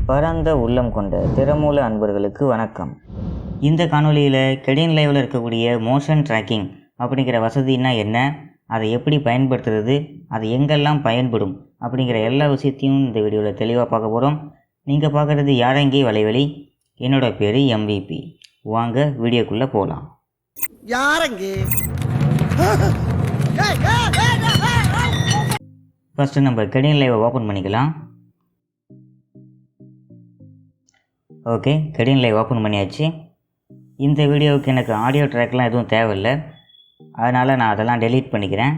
பரந்த உள்ளம் கொண்ட திறமூல அன்பர்களுக்கு வணக்கம். இந்த காணொலியில் KDEnliveல இருக்கக்கூடிய மோஷன் ட்ராக்கிங் அப்படிங்கிற வசதினா என்ன, அதை எப்படி பயன்படுத்துறது, அது எங்கெல்லாம் பயன்படும் அப்படிங்கிற எல்லா விஷயத்தையும் இந்த வீடியோவில் தெளிவாக பார்க்க போகிறோம். நீங்கள் பார்க்குறது யாரங்கே வலைவலி. என்னோட பேர் MVP. வாங்க வீடியோக்குள்ளே போகலாம். ஃபஸ்ட்டு நம்ம KDEnlive ஓப்பன் பண்ணிக்கலாம். ஓகே, KDEnlive ஓப்பன் பண்ணியாச்சு. இந்த வீடியோவுக்கு எனக்கு ஆடியோ ட்ராக்லாம் எதுவும் தேவையில்லை, அதனால் நான் அதெல்லாம் டெலீட் பண்ணிக்கிறேன்.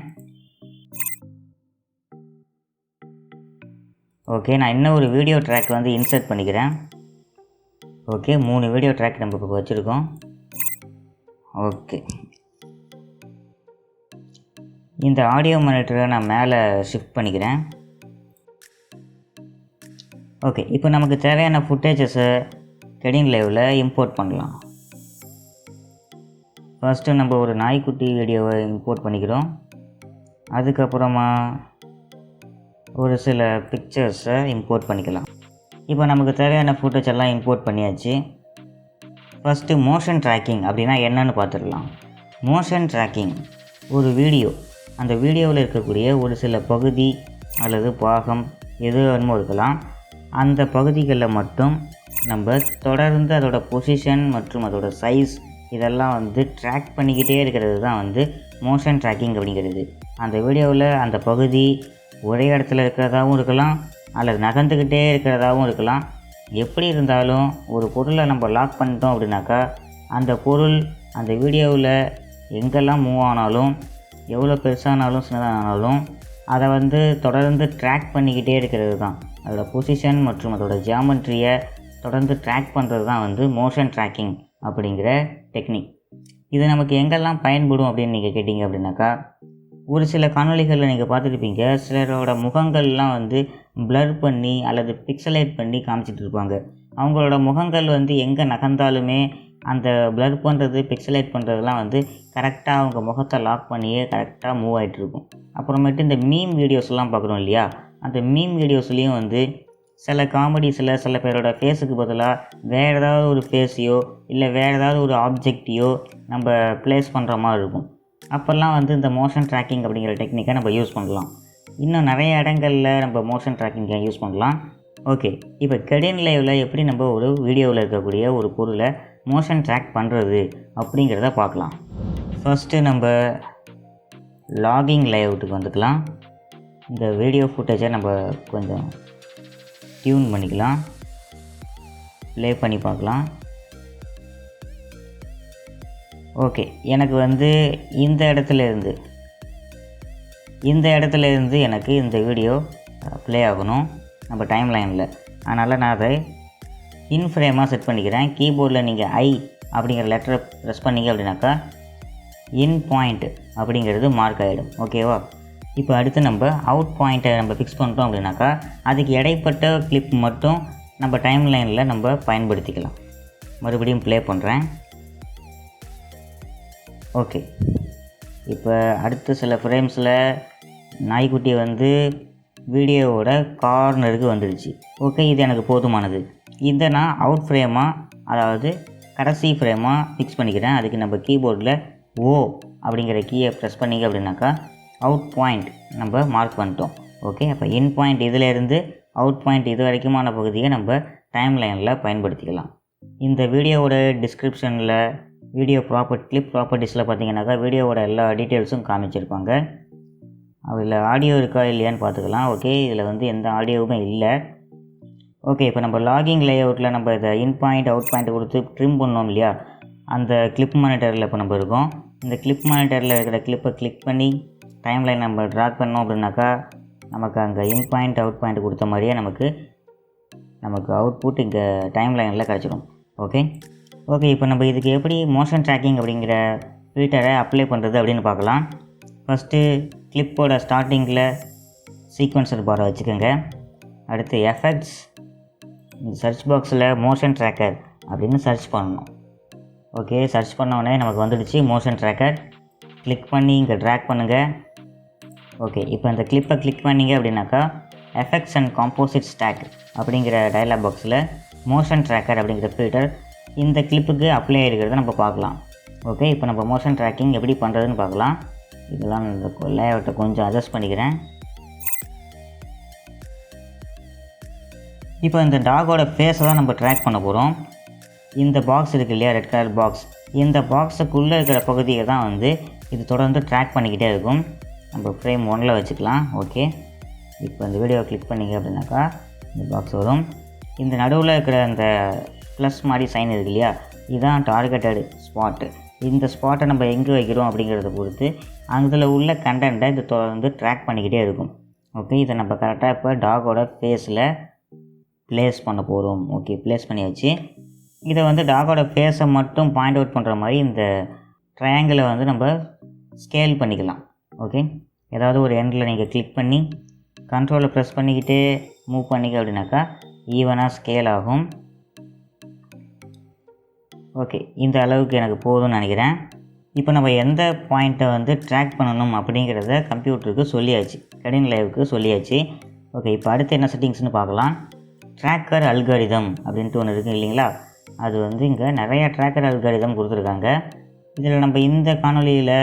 ஓகே, நான் இன்னும் ஒரு வீடியோ ட்ராக் வந்து இன்சர்ட் பண்ணிக்கிறேன். ஓகே, 3 வீடியோ ட்ராக் நம்ம இப்போ வச்சுருக்கோம். ஓகே, இந்த ஆடியோ மானிட்டரை நான் மேலே ஷிஃப்ட் பண்ணிக்கிறேன். ஓகே, இப்போ நமக்கு தேவையான ஃபுட்டேஜஸை KDEnliveல இம்போர்ட் பண்ணலாம். ஃபஸ்ட்டு நம்ம ஒரு நாய்க்குட்டி வீடியோவை இம்போர்ட் பண்ணிக்கிறோம். அதுக்கப்புறமா ஒரு சில பிக்சர்ஸை இம்போர்ட் பண்ணிக்கலாம். இப்போ நமக்கு தேவையான ஃபுட்டேஜ் எல்லாம் இம்போர்ட் பண்ணியாச்சு. ஃபஸ்ட்டு மோஷன் ட்ராக்கிங் அப்படின்னா என்னன்னு பார்த்துடலாம். மோஷன் ட்ராக்கிங் ஒரு வீடியோ, அந்த வீடியோவில் இருக்கக்கூடிய ஒரு சில பகுதி அல்லது பாகம் எது வேணுமோ இருக்கலாம். அந்த பகுதிகளில் மட்டும் நம்ம தொடர்ந்து அதோட பொசிஷன் மற்றும் அதோட சைஸ் இதெல்லாம் வந்து ட்ராக் பண்ணிக்கிட்டே இருக்கிறது தான் வந்து மோஷன் ட்ராக்கிங் அப்படிங்கிறது. அந்த வீடியோவில் அந்த பகுதி ஒரே இடத்துல இருக்கிறதாகவும் இருக்கலாம், அல்லது நகர்ந்துக்கிட்டே இருக்கிறதாகவும் இருக்கலாம். எப்படி இருந்தாலும் ஒரு பொருளை நம்ம லாக் பண்ணிட்டோம் அப்படின்னாக்கா அந்த பொருள் அந்த வீடியோவில் எங்கெல்லாம் மூவ் ஆனாலும், எவ்வளோ பெருசானாலும் சின்னதானாலும் அதை வந்து தொடர்ந்து ட்ராக் பண்ணிக்கிட்டே இருக்கிறது தான். அதோட பொசிஷன் மற்றும் அதோட ஜியாமெட்ரியை தொடர்ந்து ட்ராக் பண்ணுறது தான் வந்து மோஷன் ட்ராக்கிங் அப்படிங்கிற டெக்னிக். இது நமக்கு எங்கெல்லாம் பயன்படும் அப்படின்னு நீங்கள் கேட்டிங்க அப்படின்னாக்கா, ஒரு சில காணொளிகளில் நீங்கள் பார்த்துருப்பீங்க, சிலரோட முகங்கள்லாம் வந்து ப்ளர் பண்ணி அல்லது பிக்சலேட் பண்ணி காமிச்சிட்டு இருப்பாங்க. அவங்களோட முகங்கள் வந்து எங்கே நகர்ந்தாலுமே அந்த ப்ளர் பண்ணுறது பிக்சலேட் பண்ணுறதுலாம் வந்து கரெக்டாக அவங்க முகத்தை லாக் பண்ணியே கரெக்டாக மூவ் ஆகிட்டுருக்கும். அப்புறமேட்டு இந்த மீம் வீடியோஸ்லாம் பார்க்குறோம் இல்லையா, அந்த மீம் வீடியோஸ்லேயும் வந்து சில காமெடிஸில் சில பேரோட ஃபேஸுக்கு பதிலாக வேறு ஏதாவது ஒரு ஃபேஸையோ இல்லை வேறு ஏதாவது ஒரு ஆப்ஜெக்டையோ நம்ம ப்ளேஸ் பண்ணுற மாதிரி இருக்கும். அப்போல்லாம் வந்து இந்த மோஷன் ட்ராக்கிங் அப்படிங்கிற டெக்னிக்கை நம்ம யூஸ் பண்ணலாம். இன்னும் நிறைய இடங்களில் நம்ம மோஷன் ட்ராக்கிங்கை யூஸ் பண்ணலாம். ஓகே, இப்போ KDEnliveல எப்படி நம்ம ஒரு வீடியோவில் இருக்கக்கூடிய ஒரு பொருளை மோஷன் ட்ராக் பண்ணுறது அப்படிங்கிறத பார்க்கலாம். ஃபஸ்ட்டு நம்ம லாகிங் லேஅவுட்டுக்கு வந்துக்கலாம். இந்த வீடியோ ஃபுட்டேஜை நம்ம கொஞ்சம் டியூன் பண்ணிக்கலாம், ப்ளே பண்ணி பார்க்கலாம். ஓகே, எனக்கு வந்து இந்த இடத்துல இருந்து எனக்கு இந்த வீடியோ ப்ளே ஆகணும் நம்ம டைம் லைனில். அதனால் நான் அதை இன் ஃப்ரேமாக செட் பண்ணிக்கிறேன். கீபோர்டில் நீங்கள் ஐ அப்படிங்கிற லெட்டரை ப்ரெஸ் பண்ணிங்க அப்படின்னாக்கா இன் பாயிண்ட் அப்படிங்கிறது மார்க் ஆகிடும். ஓகேவா? இப்போ அடுத்து நம்ம அவுட் பாயிண்ட்டை நம்ம ஃபிக்ஸ் பண்ணிட்டோம் அப்படின்னாக்கா அதுக்கு இடைப்பட்ட கிளிப் மட்டும் நம்ம டைம் லைனில் நம்ம பயன்படுத்திக்கலாம். மறுபடியும் ப்ளே பண்ணுறேன். ஓகே, இப்போ அடுத்த சில ஃப்ரேம்ஸில் நாய்க்குட்டி வந்து வீடியோவோட கார்னருக்கு வந்துடுச்சு. ஓகே, இது எனக்கு போதுமானது. இதை நான் அவுட் ஃப்ரேமாக, அதாவது கடைசி ஃப்ரேமாக ஃபிக்ஸ் பண்ணிக்கிறேன். அதுக்கு நம்ம கீபோர்டில் ஓ அப்படிங்கிற கீயை ப்ரெஸ் பண்ணிங்க அப்படின்னாக்கா அவுட் பாயிண்ட் நம்ம மார்க் பண்ணிட்டோம். ஓகே, அப்போ இன் பாயிண்ட் இதிலேருந்து அவுட் பாயிண்ட் இது வரைக்குமான பகுதியை நம்ம டைம் லைனில் பயன்படுத்திக்கலாம். இந்த வீடியோவோட டிஸ்கிரிப்ஷனில் வீடியோ கிளிப் ப்ராப்பர்ட்டிஸில் பார்த்தீங்கன்னாக்கா வீடியோவோட எல்லா டீட்டெயில்ஸும் காமிச்சிருப்பாங்க. அதில் ஆடியோ இருக்கா இல்லையான்னு பார்த்துக்கலாம். ஓகே, இதில் வந்து எந்த ஆடியோவுமே இல்லை. ஓகே, இப்போ நம்ம லாகிங் லேஅவுட்டில் நம்ம இதை இன் பாயிண்ட் அவுட் பாயிண்ட் கொடுத்து ட்ரிம் பண்ணோம் இல்லையா, அந்த கிளிப் மானிட்டரில் இப்போ நம்ம இருக்கோம். இந்த கிளிப் மானிட்டரில் இருக்கிற கிளிப்பை கிளிக் பண்ணி டைம் லைன் நம்ம ட்ராக் பண்ணோம் அப்படின்னாக்கா நமக்கு அங்கே இன் பாயிண்ட் அவுட் பாயிண்ட் கொடுத்த மாதிரியே நமக்கு அவுட்புட் இங்கே டைம் லைனில் கிடச்சிடும். ஓகே, இப்போ நம்ம இதுக்கு எப்படி மோஷன் ட்ராக்கிங் அப்படிங்கிற ஃபில்டரை அப்ளை பண்ணுறது அப்படின்னு பார்க்கலாம். ஃபஸ்ட்டு கிளிப்போட ஸ்டார்டிங்கில் சீக்வன்சர் பாரை வச்சுக்கோங்க. அடுத்து எஃபெக்ட்ஸ், இந்த சர்ச் பாக்ஸில் மோஷன் ட்ராக்கர் அப்படின்னு சர்ச் பண்ணணும். ஓகே, சர்ச் பண்ணோடனே நமக்கு வந்துடுச்சு மோஷன் ட்ராக்கர். கிளிக் பண்ணி இங்கே ட்ராக் பண்ணுங்கள். ஓகே, இப்போ இந்த கிளிப்பை கிளிக் பண்ணிங்க அப்படின்னாக்கா எஃபெக்ட்ஸ் அண்ட் காம்போசிட் ஸ்டாக் அப்படிங்கிற டயலாக் பாக்ஸில் மோஷன் ட்ராக்கர் அப்படிங்கிற ஃபில்டர் இந்த கிளிப்புக்கு அப்ளை ஆகிருக்கிறத நம்ம பார்க்கலாம். ஓகே, இப்போ நம்ம மோஷன் ட்ராக்கிங் எப்படி பண்ணுறதுன்னு பார்க்கலாம். இதெல்லாம் இந்த லேஅவுட்டை கொஞ்சம் அட்ஜஸ்ட் பண்ணிக்கிறேன். இப்போ இந்த டாகோட ஃபேஸை தான் நம்ம ட்ராக் பண்ண போகிறோம். இந்த பாக்ஸ் இருக்குது இல்லையா, ரெட் கலர் பாக்ஸ், இந்த பாக்ஸுக்குள்ளே இருக்கிற பகுதியை தான் வந்து இது தொடர்ந்து ட்ராக் பண்ணிக்கிட்டே இருக்கும். நம்ம ஃப்ரேம் 1ல் வச்சுக்கலாம். ஓகே, இப்போ இந்த வீடியோவை கிளிக் பண்ணிங்க அப்படின்னாக்கா இந்த பாக்ஸ் வரும். இந்த நடுவில் இருக்கிற அந்த ப்ளஸ் மாதிரி சைன் இருக்குது இல்லையா, இதுதான் டார்கெட்டட் ஸ்பாட்டு. இந்த ஸ்பாட்டை நம்ம எங்கே வைக்கிறோம் அப்படிங்கிறத பொறுத்து அதில் உள்ள கண்டென்ட்டை இது தொடர்ந்து ட்ராக் பண்ணிக்கிட்டே இருக்கும். ஓகே, இதை நம்ம கரெக்டாக இப்போ டாகோட ஃபேஸில் ப்ளேஸ் பண்ண போகிறோம். ஓகே, ப்ளேஸ் பண்ணியாச்சு. இதை வந்து டாகோட ஃபேஸை மட்டும் பாயிண்ட் அவுட் பண்ணுற மாதிரி இந்த ட்ரையாங்கிளை வந்து நம்ம ஸ்கேல் பண்ணிக்கலாம். ஓகே, ஏதாவது ஒரு எண்டில் நீங்கள் கிளிக் பண்ணி கண்ட்ரோலை ப்ரெஸ் பண்ணிக்கிட்டே மூவ் பண்ணிக்க அப்படின்னாக்கா ஈவனாக ஸ்கேல் ஆகும். ஓகே, இந்த அளவுக்கு எனக்கு போதும்னு நினைக்கிறேன். இப்போ நம்ம எந்த பாயிண்ட்டை வந்து ட்ராக் பண்ணணும் அப்படிங்கிறத கம்ப்யூட்டருக்கு சொல்லியாச்சு, KDEnliveக்கு சொல்லியாச்சு. ஓகே, இப்போ அடுத்து என்ன செட்டிங்ஸ்னு பார்க்கலாம். ட்ராக்கர் அல்காரிதம் அப்படின்ட்டு ஒன்று இருக்குது இல்லைங்களா, அது வந்து இங்கே நிறைய ட்ராக்கர் அல்காரிதம் கொடுத்துருக்காங்க. இதில் நம்ம இந்த காணொலியில்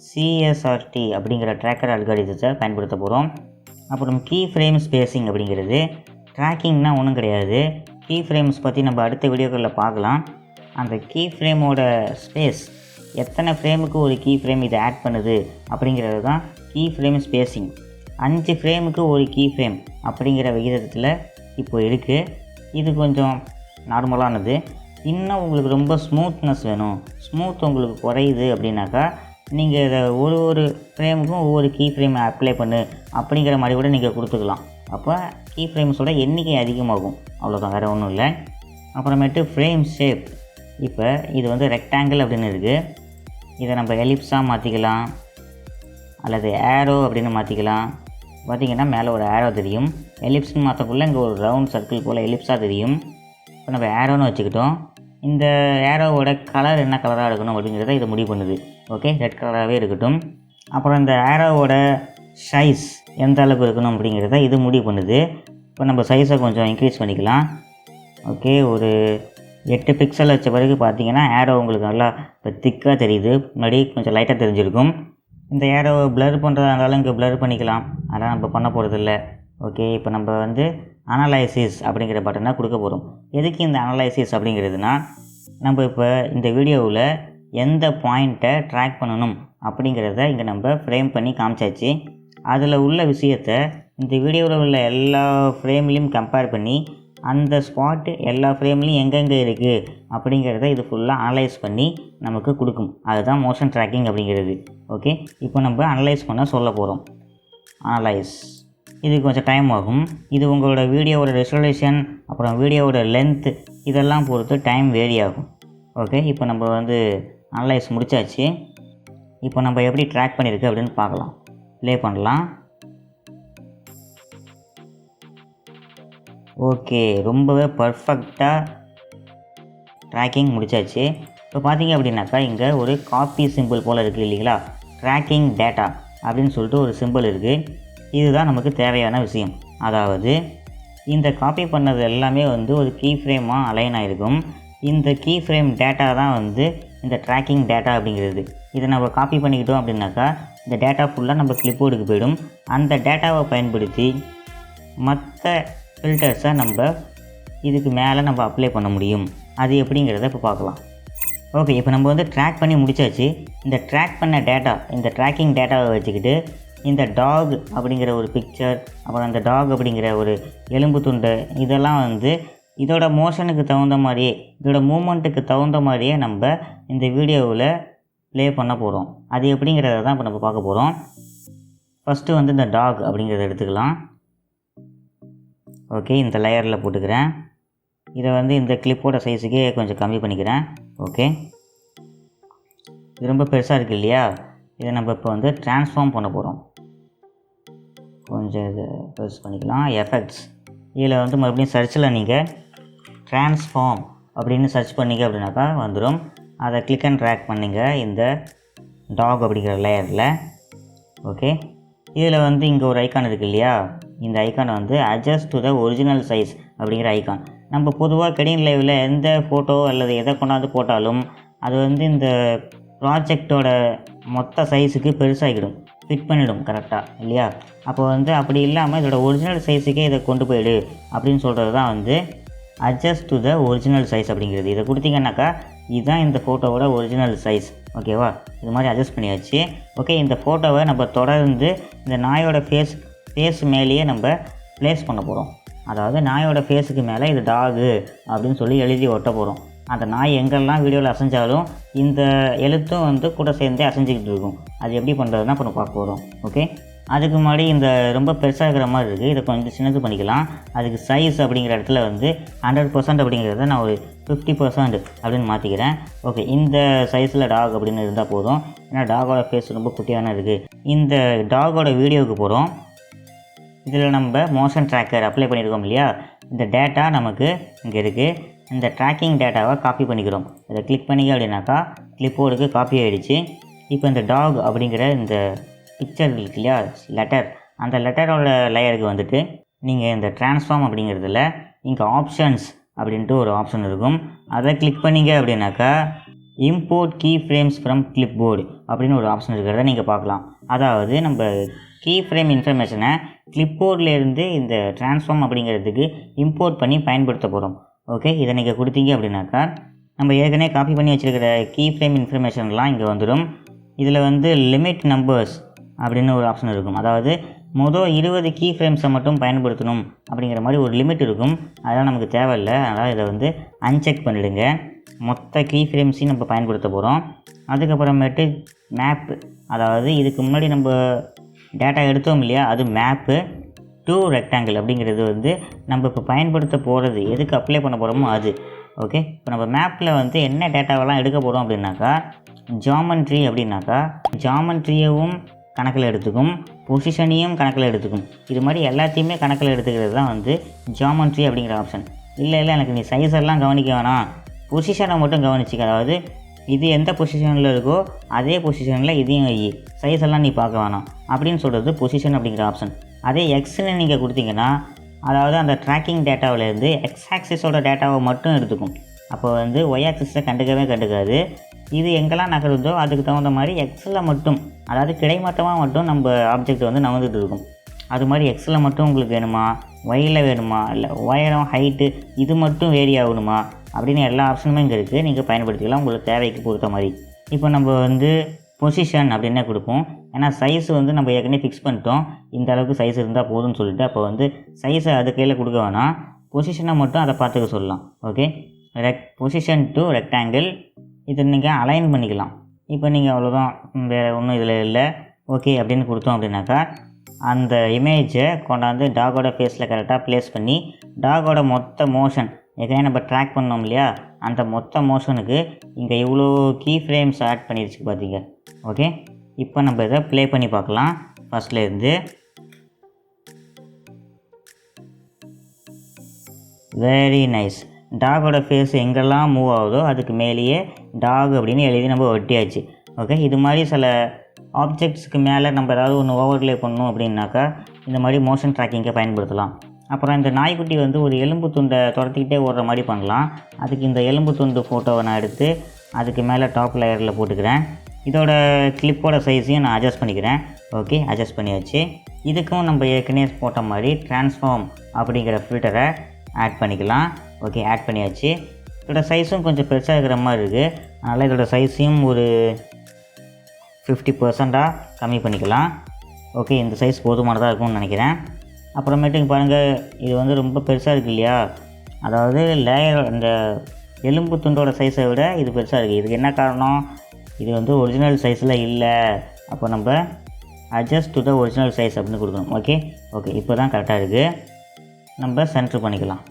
CSRT அப்படிங்கிற ட்ராக்கர் அல்காரிதத்தை பயன்படுத்த போகிறோம். அப்புறம் கீ ஃப்ரேம் ஸ்பேசிங் அப்படிங்கிறது ட்ராக்கிங்னால் ஒன்றும் கிடையாது. கீ ஃப்ரேம்ஸ் பற்றி நம்ம அடுத்த வீடியோக்களில் பார்க்கலாம். அந்த கீ ஃப்ரேமோட ஸ்பேஸ், எத்தனை ஃப்ரேமுக்கு ஒரு கீ ஃப்ரேம் இதை ஆட் பண்ணுது அப்படிங்கிறது தான் கீ ஃப்ரேம் ஸ்பேசிங். 5 ஃப்ரேமுக்கு ஒரு கீ ஃப்ரேம் அப்படிங்கிற விகிதத்தில் இப்போ இருக்குது. இது கொஞ்சம் நார்மலானது. இன்னும் உங்களுக்கு ரொம்ப ஸ்மூத்னஸ் வேணும், ஸ்மூத் உங்களுக்கு குறையுது அப்படின்னாக்கா நீங்கள் இதை ஒரு ஃப்ரேமுக்கும் ஒவ்வொரு கீ ஃப்ரேம் அப்ளை பண்ணு அப்படிங்கிற மாதிரி கூட நீங்கள் கொடுத்துக்கலாம். அப்போ கீ ஃப்ரேம்ஸோட எண்ணிக்கை அதிகமாகும், அவ்வளோதான், வேறு ஒன்றும் இல்லை. அப்புறமேட்டு ஃப்ரேம் ஷேப், இப்போ இது வந்து ரெக்டாங்கிள் அப்படின்னு இருக்குது. இதை நம்ம எலிப்ஸாக மாற்றிக்கலாம் அல்லது ஏரோ அப்படின்னு மாற்றிக்கலாம். பார்த்திங்கன்னா மேலே ஒரு ஏரோ தெரியும். எலிப்ஸ்னு மாற்றக்குள்ளே இங்கே ஒரு ரவுண்ட் சர்க்கிள் போல் எலிப்ஸாக தெரியும். இப்போ நம்ம ஏரோன்னு வச்சுக்கிட்டோம். இந்த ஏரோவோட கலர் என்ன கலராக இருக்கணும் அப்படிங்கிறத இதை முடிவு பண்ணுது. ஓகே, ரெட் கலராகவே இருக்கட்டும். அப்புறம் இந்த ஏரோவோட சைஸ் எந்த அளவுக்கு இருக்கணும் அப்படிங்கிறத இது முடிவு பண்ணுது. இப்போ நம்ம சைஸை கொஞ்சம் இன்க்ரீஸ் பண்ணிக்கலாம். ஓகே, ஒரு 8 பிக்சல் வச்ச பிறகு பார்த்திங்கன்னா ஏரோ உங்களுக்கு நல்லா இப்போ திக்காக தெரியுது. முன்னாடி கொஞ்சம் லைட்டாக தெரிஞ்சிருக்கும். இந்த ஏரோவை ப்ளர் பண்ணுறதா இருந்தாலும் இங்கே ப்ளர் பண்ணிக்கலாம், அதெல்லாம் நம்ம பண்ண போகிறதில்ல. ஓகே, இப்போ நம்ம வந்து அனலைசிஸ் அப்படிங்கிற பட்டனை கொடுக்க போகிறோம். எதுக்கு இந்த அனலைசிஸ் அப்படிங்கிறதுனா, நம்ம இப்போ இந்த வீடியோவில் எந்த பாயிண்ட்டை ட்ராக் பண்ணணும் அப்படிங்கிறத இங்கே நம்ம ஃப்ரேம் பண்ணி காமிச்சாச்சு. அதில் உள்ள விஷயத்தை இந்த வீடியோவில் உள்ள எல்லா ஃப்ரேம்லேயும் கம்பேர் பண்ணி அந்த ஸ்பாட்டு எல்லா ஃப்ரேம்லேயும் எங்கெங்கே இருக்குது அப்படிங்கிறத இது ஃபுல்லாக அனலைஸ் பண்ணி நமக்கு கொடுக்கும். அதுதான் மோஷன் ட்ராக்கிங் அப்படிங்கிறது. ஓகே, இப்போ நம்ம அனலைஸ் பண்ண சொல்ல போகிறோம். அனலைஸ், இது கொஞ்சம் டைம் ஆகும். இது உங்களோட வீடியோவோட ரெசல்யூஷன் அப்புறம் வீடியோவோட லென்த்து இதெல்லாம் பொறுத்து டைம் வேரி ஆகும். ஓகே, இப்போ நம்ம வந்து அனலைஸ் முடித்தாச்சு. இப்போ நம்ம எப்படி ட்ராக் பண்ணியிருக்கு அப்படின்னு பார்க்கலாம். ப்ளே பண்ணலாம். ஓகே, ரொம்பவே பர்ஃபெக்டாக ட்ராக்கிங் முடித்தாச்சு. இப்போ பார்த்தீங்க அப்படின்னாக்கா இங்கே ஒரு காப்பி சிம்பிள் போல் இருக்குது இல்லைங்களா, ட்ராக்கிங் டேட்டா அப்படின்னு சொல்லிட்டு ஒரு சிம்பிள் இருக்குது. இதுதான் நமக்கு தேவையான விஷயம். அதாவது இந்த காப்பி பண்ணது எல்லாமே வந்து ஒரு கீ ஃப்ரேமாக அலைன் ஆகிருக்கும். இந்த கீ ஃப்ரேம் டேட்டா தான் வந்து இந்த ட்ராக்கிங் டேட்டா அப்படிங்கிறது. இதை நம்ம காப்பி பண்ணிக்கிட்டோம் அப்படின்னாக்கா இந்த டேட்டா ஃபுல்லாக நம்ம கிளிப்போர்டுக்கு போயிடும். அந்த டேட்டாவை பயன்படுத்தி மற்ற ஃபில்டர்ஸை நம்ம இதுக்கு மேலே நம்ம அப்ளை பண்ண முடியும். அது எப்படிங்கிறத இப்போ பார்க்கலாம். ஓகே, இப்போ நம்ம வந்து ட்ராக் பண்ணி முடித்தாச்சு. இந்த ட்ராக் பண்ண டேட்டா, இந்த ட்ராக்கிங் டேட்டாவை வச்சுக்கிட்டு இந்த டாக் அப்படிங்கிற ஒரு பிக்சர், அப்புறம் அந்த டாக் அப்படிங்கிற ஒரு எலும்பு துண்டு, இதெல்லாம் வந்து இதோட மோஷனுக்கு தகுந்த மாதிரியே, இதோட மூமெண்ட்டுக்கு தகுந்த மாதிரியே நம்ம இந்த வீடியோவில் ப்ளே பண்ண போகிறோம். அது எப்படிங்கிறத தான் இப்போ நம்ம பார்க்க போகிறோம். ஃபஸ்ட்டு வந்து இந்த டாக் அப்படிங்கிறத எடுத்துக்கலாம். ஓகே, இந்த லேயரில் போட்டுக்கிறேன். இதை வந்து இந்த கிளிப்போட சைஸுக்கே கொஞ்சம் கம்மி பண்ணிக்கிறேன். ஓகே, இது ரொம்ப பெருசாக இருக்குது இல்லையா, இதை நம்ம இப்போ வந்து ட்ரான்ஸ்ஃபார்ம் பண்ண போகிறோம். கொஞ்சம் இதை பெருசு பண்ணிக்கலாம். எஃபெக்ட்ஸ், இதில் வந்து மறுபடியும் சர்ச்சில் நீங்கள் ட்ரான்ஸ்ஃபார்ம் அப்படின்னு சர்ச் பண்ணிங்க அப்படின்னாக்கா வந்துடும். அதை கிளிக் அண்ட் ட்ராக் பண்ணிங்க இந்த டாக் அப்படிங்கிற லேயரில். ஓகே, இதில் வந்து இங்கே ஒரு ஐக்கான் இருக்குது இல்லையா, இந்த ஐக்கானை வந்து adjust to the original size அப்படிங்கிற ஐக்கான். நம்ம பொதுவாக KDEnliveல எந்த ஃபோட்டோ அல்லது எதை கொண்டாந்து போட்டாலும் அது வந்து இந்த ப்ராஜெக்டோட மொத்த சைஸுக்கு பெருசாகிடும், ஃபிட் பண்ணிடும் கரெக்டாக இல்லையா? அப்போ வந்து அப்படி இல்லாமல் இதோட ஒரிஜினல் சைஸுக்கே இதை கொண்டு போயிடு அப்படின்னு சொல்கிறது தான் வந்து adjust to the original size அப்படிங்கிறது. இதை கொடுத்தீங்கன்னாக்கா இதுதான் இந்த ஃபோட்டோவோட ஒரிஜினல் சைஸ். ஓகேவா? இது மாதிரி அட்ஜஸ்ட் பண்ணியாச்சு. ஓகே, இந்த ஃபோட்டோவை நம்ம தொடர்ந்து இந்த நாயோட ஃபேஸ் மேலேயே நம்ம ப்ளேஸ் பண்ண போகிறோம். அதாவது நாயோட ஃபேஸுக்கு மேலே இது டாகு அப்படின்னு சொல்லி எழுதி ஒட்ட போகிறோம். அந்த நாய் எங்கெல்லாம் வீடியோவில் அசைஞ்சாலும் இந்த எழுத்தும் வந்து கூட சேர்ந்தே அசைஞ்சிக்கிட்டு இருக்கும். அது எப்படி பண்ணுறதுனா இப்போ நம்ம பார்க்க போகிறோம். ஓகே, அதுக்கு முன்னாடி இந்த ரொம்ப பெருசாக இருக்கிற மாதிரி இருக்குது, இதை கொஞ்சம் சின்னது பண்ணிக்கலாம். அதுக்கு சைஸ் அப்படிங்கிற இடத்துல வந்து 100% அப்படிங்கிறத நான் ஒரு 50% அப்படின்னு மாற்றிக்கிறேன். ஓகே, இந்த சைஸில் டாக் அப்படின்னு இருந்தால் போதும். ஏன்னா டாகோட ஃபேஸ் ரொம்ப குட்டியான இருக்குது. இந்த டாகோட வீடியோவுக்கு போகிறோம். இதில் நம்ம மோஷன் ட்ராக்கர் அப்ளை பண்ணியிருக்கோம் இல்லையா? இந்த டேட்டா நமக்கு இங்கே இருக்குது. இந்த ட்ராக்கிங் டேட்டாவை காப்பி பண்ணிக்கிறோம். இதை கிளிக் பண்ணிங்க அப்படின்னாக்கா கிளிப்போர்டுக்கு காப்பி ஆகிடுச்சு. இப்போ இந்த டாக் அப்படிங்கிற இந்த பிக்சர் இருக்கு இல்லையா, லெட்டர், அந்த லெட்டரோட லேயருக்கு வந்துட்டு நீங்கள் இந்த ட்ரான்ஸ்ஃபார்ம் அப்படிங்கிறதுல இங்கே ஆப்ஷன்ஸ் அப்படின்ட்டு ஒரு ஆப்ஷன் இருக்கும். அதை கிளிக் பண்ணிங்க அப்படின்னாக்கா import key frames from clipboard அப்படின்னு ஒரு ஆப்ஷன் இருக்கிறத நீங்கள் பார்க்கலாம். அதாவது நம்ம கீ ஃப்ரேம் இன்ஃபர்மேஷனை கிளிப்போர்ட்லேருந்து இந்த ட்ரான்ஸ்ஃபார்ம் அப்படிங்கிறதுக்கு இம்போர்ட் பண்ணி பயன்படுத்த போகிறோம். ஓகே, இதை நீங்கள் கொடுத்தீங்க அப்படின்னாக்கா நம்ம ஏற்கனவே காப்பி பண்ணி வச்சுருக்கிற கீ ஃப்ரேம் இன்ஃபர்மேஷன்லாம் இங்கே வந்துடும். இதில் வந்து லிமிட் நம்பர்ஸ் அப்படின்னு ஒரு ஆப்ஷன் இருக்கும். அதாவது மொதல் 20 கீ ஃப்ரேம்ஸை மட்டும் பயன்படுத்தணும் அப்படிங்கிற மாதிரி ஒரு லிமிட் இருக்கும். அதெல்லாம் நமக்கு தேவையில்லை. அதனால் இதை வந்து அன்செக் பண்ணிவிடுங்க. மொத்த கீ ஃப்ரேம்ஸையும் நம்ம பயன்படுத்த போகிறோம். அதுக்கப்புறமேட்டு மேப்பு, அதாவது இதுக்கு முன்னாடி நம்ம டேட்டா எடுத்தோம் இல்லையா, அது மேப்பு டு ரெக்டாங்கிள் அப்படிங்கிறது வந்து நம்ம இப்போ பயன்படுத்த போகிறது, எதுக்கு அப்ளை பண்ண போகிறோமோ அது. ஓகே, இப்போ நம்ம மேப்பில் வந்து என்ன டேட்டாவெல்லாம் எடுக்க போகிறோம் அப்படின்னாக்கா ஜாமெண்ட்ரி அப்படின்னாக்கா ஜாமெண்ட்ரியவும் கணக்கில் எடுத்துக்கும், பொசிஷனையும் கணக்கில் எடுத்துக்கும். இது மாதிரி எல்லாத்தையுமே கணக்கில் எடுத்துக்கிறது தான் வந்து ஜாமெண்ட்ரி அப்படிங்கிற ஆப்ஷன். இல்லை எனக்கு நீ சைஸ் எல்லாம் கவனிக்க வேணாம், பொசிஷனை மட்டும் கவனிச்சிக்க. அதாவது இது எந்த பொசிஷனில் இருக்கோ அதே பொசிஷனில் இதையும் வை, சைஸ் எல்லாம் நீ பார்க்க வேணாம் அப்படின்னு சொல்கிறது பொசிஷன் அப்படிங்கிற ஆப்ஷன். அதே எக்ஸ்ன்னு நீங்கள் கொடுத்தீங்கன்னா அதாவது அந்த ட்ராக்கிங் டேட்டாவிலேருந்து எக்ஸ் ஆக்சிஸோட டேட்டாவை மட்டும் எடுத்துக்கும். அப்போ வந்து ஒய் ஆக்சிஸை கண்டுக்காது. இது எங்கெல்லாம் நகருதோ அதுக்கு தகுந்த மாதிரி எக்ஸில் மட்டும், அதாவது கிடைமட்டமாக மட்டும் நம்ம ஆப்ஜெக்ட் வந்து நகர்ந்துட்டு இருக்கும். அது மாதிரி எக்ஸில் மட்டும் உங்களுக்கு வேணுமா, ஒயில் வேணுமா, இல்லை உயரம் ஹைட்டு இது மட்டும் வேரி ஆகணுமா அப்படின்னு எல்லா ஆப்ஷனுமே இங்கே இருக்குது. நீங்கள் பயன்படுத்திக்கலாம் உங்களுக்கு தேவைக்கு பொறுத்த மாதிரி. இப்போ நம்ம வந்து பொசிஷன் அப்படின்னே கொடுப்போம். ஏன்னா சைஸ் வந்து நம்ம ஏற்கனவே ஃபிக்ஸ் பண்ணிட்டோம், இந்த அளவுக்கு சைஸ் இருந்தால் போதும்னு சொல்லிட்டு. அப்போ வந்து சைஸை அது கையில் கொடுக்க வேணாம், பொசிஷனை மட்டும் அதை பார்த்துக்க சொல்லலாம். ஓகே, பொசிஷன் டு ரெக்டாங்கிள், இதை நீங்கள் அலைன் பண்ணிக்கலாம். இப்போ நீங்கள் அவ்வளோதான், வேறு ஒன்றும் இதில் இல்லை. ஓகே அப்படின்னு கொடுத்தோம் அப்படின்னாக்கா அந்த இமேஜை கொண்டாந்து டாகோட ஃபேஸில் கரெக்டாக ப்ளேஸ் பண்ணி டாகோட மொத்த மோஷன் ஏற்கனவே நம்ம ட்ராக் பண்ணோம் இல்லையா, அந்த மொத்த மோஷனுக்கு இங்கே இவ்வளோ கீ ஃப்ரேம்ஸ் ஆட் பண்ணிடுச்சு பார்த்தீங்க. ஓகே, இப்போ நம்ம இதை ப்ளே பண்ணி பார்க்கலாம் ஃபஸ்ட்லேருந்து. Very nice. டாகோட ஃபேஸ் எங்கெல்லாம் மூவ் ஆகுதோ அதுக்கு மேலேயே டாக் அப்படின்னு எழுதி நம்ம ஒட்டியாச்சு. ஓகே, இது மாதிரி சில ஆப்ஜெக்ட்ஸுக்கு மேலே நம்ம ஏதாவது ஒன்று ஓவர்லே பண்ணணும் அப்படின்னாக்கா இந்த மாதிரி மோஷன் ட்ராக்கிங்கை பயன்படுத்தலாம். அப்புறம் இந்த நாய்க்குட்டி வந்து ஒரு எலும்பு துண்டை துரத்திக்கிட்டே ஓடுற மாதிரி பண்ணலாம். அதுக்கு இந்த எலும்பு துண்டு ஃபோட்டோவை நான் எடுத்து அதுக்கு மேலே டாப் லேயரில் போட்டுக்கிறேன். இதோட கிளிப்போட சைஸையும் நான் அட்ஜஸ்ட் பண்ணிக்கிறேன். ஓகே, அட்ஜஸ்ட் பண்ணியாச்சு. இதுக்கும் நம்ம ஏற்கனவே போட்ட மாதிரி ட்ரான்ஸ்ஃபார்ம் அப்படிங்கிற ஃபில்டரை ஆட் பண்ணிக்கலாம். ஓகே, ஆட் பண்ணியாச்சு. இதோட சைஸும் கொஞ்சம் பெருசாக இருக்கிற மாதிரி இருக்குது, அதனால் இதோட சைஸையும் ஒரு 50% கம்மி பண்ணிக்கலாம். ஓகே, இந்த சைஸ் போதுமானதாக இருக்கும்னு நினைக்கிறேன். அப்புறமேட்டுக்கு பாருங்கள், இது வந்து ரொம்ப பெருசாக இருக்குது இல்லையா, அதாவது லேயர் இந்த எலும்பு துண்டோட சைஸை விட இது பெருசாக இருக்குது. இதுக்கு என்ன காரணம், இது வந்து ஒரிஜினல் சைஸில் இல்லை. அப்போ நம்ம adjust to the original size அப்படின்னு கொடுக்கணும். ஓகே, இப்போ தான் கரெக்டாக இருக்குது. நம்ம சென்ட்ரு பண்ணிக்கலாம்.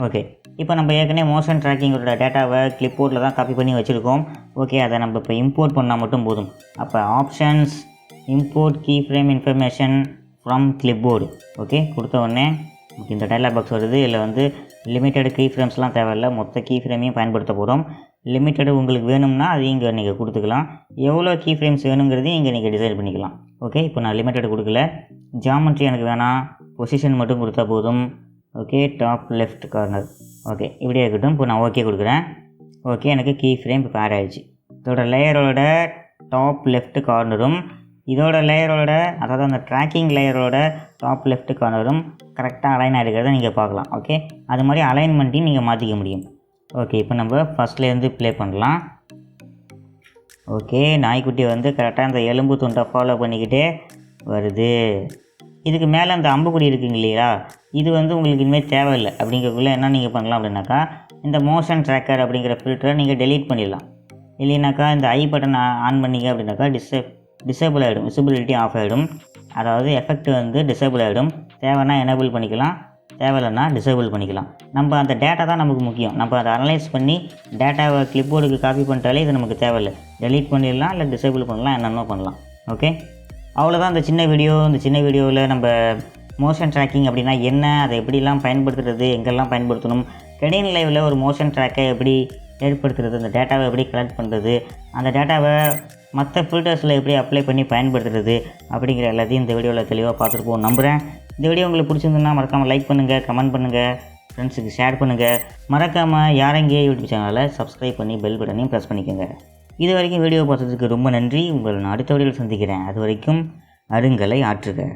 ஓகே, இப்போ நம்ம ஏற்கனவே மோஷன் ட்ராக்கிங்கோட டேட்டாவை கிளிப்போர்டில் தான் காப்பி பண்ணி வச்சுருக்கோம். ஓகே, அதை நம்ம இப்போ இம்போர்ட் பண்ணால் மட்டும் போதும். அப்போ options import key frame information from clipboard. Okay, கொடுத்த உடனே இந்த டைலாக் பாக்ஸ் வருது. இதில் வந்து லிமிட்டட் கீ ஃப்ரேம்ஸ்லாம் தேவையில்லை, மொத்த கீ ஃப்ரேமையும் பயன்படுத்த போகிறோம். லிமிட்டடு உங்களுக்கு வேணும்னா அதையும் இங்கே நீங்கள் கொடுத்துக்கலாம். எவ்வளோ கீ ஃப்ரேம்ஸ் வேணுங்கிறதையும் இங்கே நீங்கள் டிசைட் பண்ணிக்கலாம். ஓகே, இப்போ நான் லிமிட்டட் கொடுக்கல. ஜாமெண்ட்ரி எனக்கு வேணாம், பொசிஷன் மட்டும் கொடுத்தா போதும். Okay, top left corner. Okay, இப்படியே இருக்கட்டும். இப்போ நான் ஓகே கொடுக்குறேன். ஓகே, எனக்கு கீ ஃப்ரேம் இப்போ ஆட் ஆகிடுச்சு. இதோட லேயரோட டாப் லெஃப்ட் கார்னரும் இதோட லேயரோட, அதாவது அந்த ட்ராக்கிங் லேயரோட டாப் லெஃப்ட் கார்னரும் கரெக்டாக அலைன் ஆகிருக்கிறத நீங்கள் பார்க்கலாம். ஓகே, அது மாதிரி அலைன்மெண்ட்டையும் நீங்கள் மாற்றிக்க முடியும். ஓகே, இப்போ நம்ம ஃபஸ்ட்லேருந்து ப்ளே பண்ணலாம். ஓகே, நாய்க்குட்டி வந்து கரெக்டாக அந்த எலும்பு துண்டை ஃபாலோ பண்ணிக்கிட்டே வருது. இதுக்கு மேலே அந்த அம்புக்குடி இருக்குங்க இல்லையா, இது வந்து உங்களுக்கு இனிமேல் தேவையில்லை. அப்படிங்கிறக்குள்ளே என்ன நீங்கள் பண்ணலாம் அப்படின்னாக்கா, இந்த மோஷன் ட்ராக்கர் அப்படிங்கிற ஃபில்டரை நீங்கள் டெலீட் பண்ணிடலாம். இல்லைனாக்கா இந்த ஐ பட்டன் ஆன் பண்ணிங்க அப்படின்னாக்கா டிசேபிள் ஆகிடும், விசிபிலிட்டி ஆஃப் ஆகிடும். அதாவது எஃபெக்ட் வந்து டிசேபிள் ஆகிடும். தேவைன்னா எனேபிள் பண்ணிக்கலாம், தேவையில்லைன்னா டிசேபிள் பண்ணிக்கலாம். நம்ம அந்த டேட்டா தான் நமக்கு முக்கியம். நம்ம அதை அனலைஸ் பண்ணி டேட்டாவை கிளிப்போர்டுக்கு காப்பி பண்ணிட்டாலே இது நமக்கு தேவையில்லை. டெலீட் பண்ணிடலாம், இல்லை டிசேபிள் பண்ணலாம், என்னென்ன பண்ணலாம். ஓகே, அவ்வளோதான் இந்த சின்ன வீடியோ. இந்த சின்ன வீடியோவில் நம்ம மோஷன் ட்ராக்கிங் அப்படின்னா என்ன, அதை எப்படிலாம் பயன்படுத்துறது, எங்கெல்லாம் பயன்படுத்தணும், KDEnliveல ஒரு மோஷன் ட்ராக்கை எப்படி ஏற்படுத்துறது, அந்த டேட்டாவை எப்படி கலெக்ட் பண்ணுறது, அந்த டேட்டாவை மற்ற ஃபில்டர்ஸில் எப்படி அப்ளை பண்ணி பயன்படுத்துறது அப்படிங்கிற எல்லாத்தையும் இந்த வீடியோவில் தெளிவாக பார்த்துருப்போம் நம்புகிறேன். இந்த வீடியோ உங்களுக்கு பிடிச்சிருந்துன்னா மறக்காமல் லைக் பண்ணுங்கள், கமெண்ட் பண்ணுங்கள், ஃப்ரெண்ட்ஸுக்கு ஷேர் பண்ணுங்கள். மறக்காமல் யாரெங்கே யூடியூப் சேனலை சப்ஸ்கிரைப் பண்ணி பெல் பட்டனையும் ப்ரெஸ் பண்ணிக்கோங்க. இது வரைக்கும் வீடியோ பார்த்ததுக்கு ரொம்ப நன்றி. உங்களை நான் அடுத்த வீடியோவில் சந்திக்கிறேன். அது வரைக்கும் அருங்கலை ஆற்றுக.